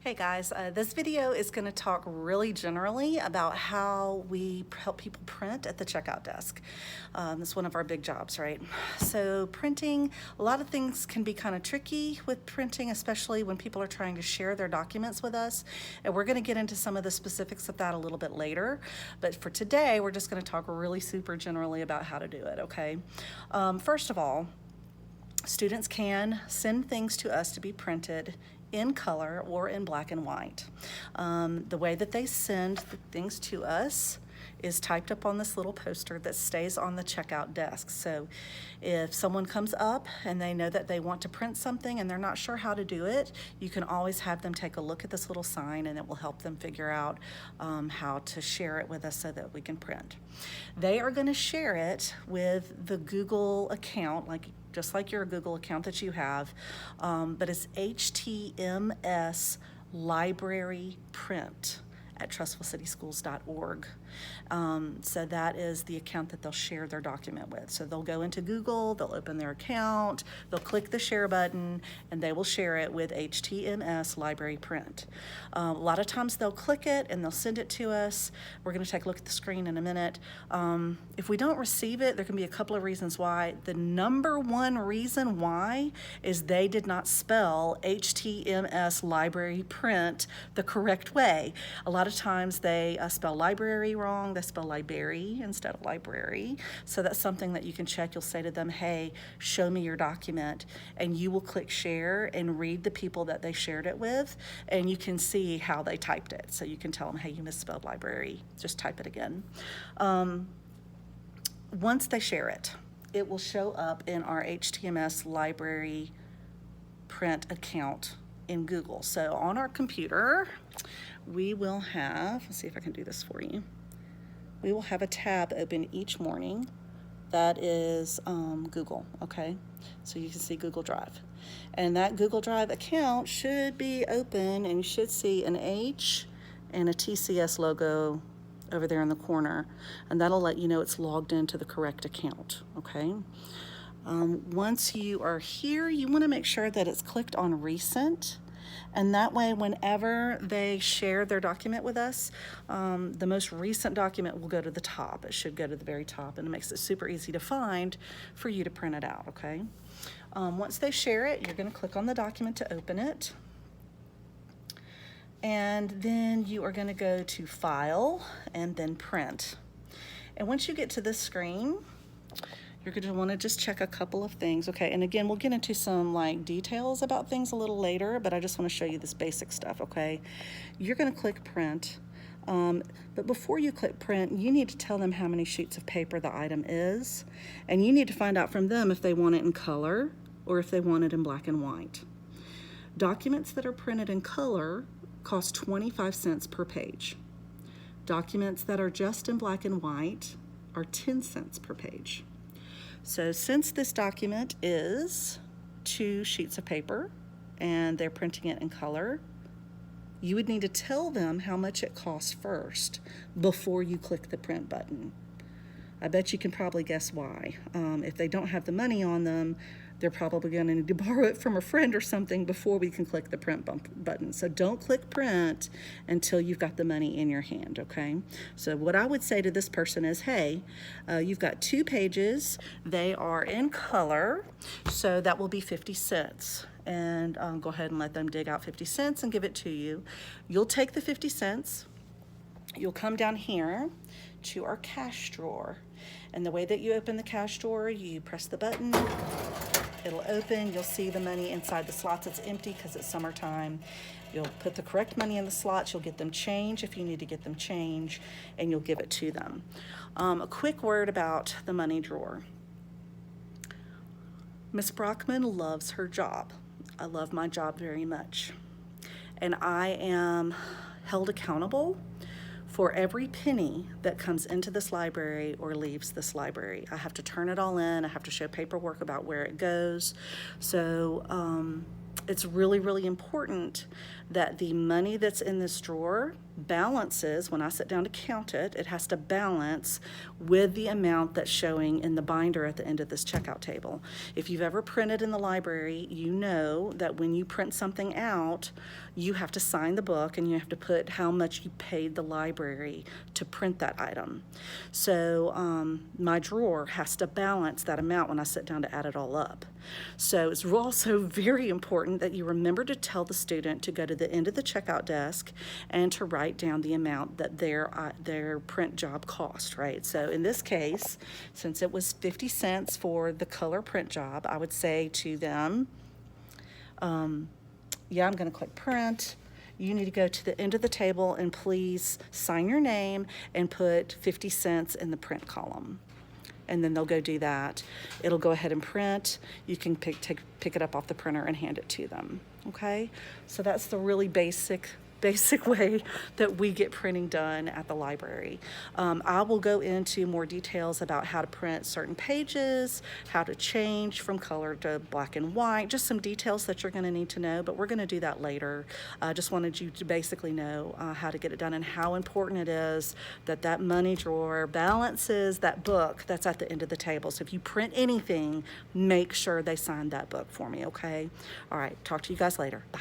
Hey guys, this video is going to talk really generally about how we help people print at the checkout desk. That's one of our big jobs, right? So printing, a lot of things can be kind of tricky with printing, especially when people are trying to share their documents with us. And we're going to get into some of the specifics of that a little bit later. But for today, we're just going to talk really super generally about how to do it, okay? First of all, students can send things to us to be printed in color or in black and white. The way that they send the things to us is typed up on this little poster that stays on the checkout desk. So if someone comes up and they know that they want to print something and they're not sure how to do it, you can always have them take a look at this little sign and it will help them figure out how to share it with us so that we can print. They are going to share it with the Google account, just like your Google account that you have, but it's HTMS Library Print at TrustfulCitySchools.org. So that is the account that they'll share their document with. So they'll go into Google, they'll open their account, they'll click the share button, and they will share it with HTMS Library Print. A lot of times they'll click it and they'll send it to us. We're going to take a look at the screen in a minute. If we don't receive it, there can be a couple of reasons why. The number one reason why is they did not spell HTMS Library Print the correct way. A lot of times they spell library wrong. They spell library instead of library. So that's something that you can check. You'll say to them, hey, show me your document. And you will click share and read the people that they shared it with. And you can see how they typed it. So you can tell them, hey, you misspelled library. Just type it again. Once they share it, it will show up in our HTMS Library Print account in Google. So on our computer, we will have, let's see if I can do this for you. We will have a tab open each morning that is Google, okay? So you can see Google Drive. And that Google Drive account should be open and you should see an H and a TCS logo over there in the corner. And that'll let you know it's logged into the correct account, okay? Once you are here, you want to make sure that it's clicked on recent. And that way, whenever they share their document with us, the most recent document will go to the top. It should go to the very top, and it makes it super easy to find for you to print it out, okay? Once they share it, you're going to click on the document to open it. And then you are going to go to File and then Print. And once you get to this screen, you're going to want to just check a couple of things, okay? And again, we'll get into some details about things a little later, but I just want to show you this basic stuff, okay? You're going to click print, but before you click print, you need to tell them how many sheets of paper the item is, and you need to find out from them if they want it in color or if they want it in black and white. Documents that are printed in color cost 25 cents per page. Documents that are just in black and white are 10 cents per page. So since this document is 2 sheets of paper and they're printing it in color, you would need to tell them how much it costs first before you click the print button. I bet you can probably guess why. If they don't have the money on them, they're probably going to need to borrow it from a friend or something before we can click the print button. So don't click print until you've got the money in your hand, okay? So what I would say to this person is, hey, you've got 2 pages. They are in color, so that will be 50 cents. And go ahead and let them dig out 50 cents and give it to you. You'll take the 50 cents. You'll come down here to our cash drawer. And the way that you open the cash drawer, you press the button. It'll open, you'll see the money inside the slots. It's empty because it's summertime. You'll put the correct money in the slots, you'll get them change if you need to get them change, and you'll give it to them. A quick word about the money drawer. Miss Brockman loves her job. I love my job very much. And I am held accountable for every penny that comes into this library or leaves this library. I have to turn it all in. I have to show paperwork about where it goes. So it's really, really important that the money that's in this drawer balances, when I sit down to count it, it has to balance with the amount that's showing in the binder at the end of this checkout table. If you've ever printed in the library, you know that when you print something out, you have to sign the book and you have to put how much you paid the library to print that item. So my drawer has to balance that amount when I sit down to add it all up. So it's also very important that you remember to tell the student to go to the end of the checkout desk and to write down the amount that their print job cost, right? So in this case, since it was 50 cents for the color print job, I would say to them, yeah, I'm going to click print. You need to go to the end of the table and please sign your name and put 50 cents in the print column. And then they'll go do that. It'll go ahead and print. You can pick it up off the printer and hand it to them, okay? So that's the really basic way that we get printing done at the library. I will go into more details about how to print certain pages, how to change from color to black and white, just some details that you're gonna need to know, but we're gonna do that later. I just wanted you to basically know how to get it done and how important it is that that money drawer balances that book that's at the end of the table. So if you print anything, make sure they sign that book for me, okay? All right, talk to you guys later. Bye.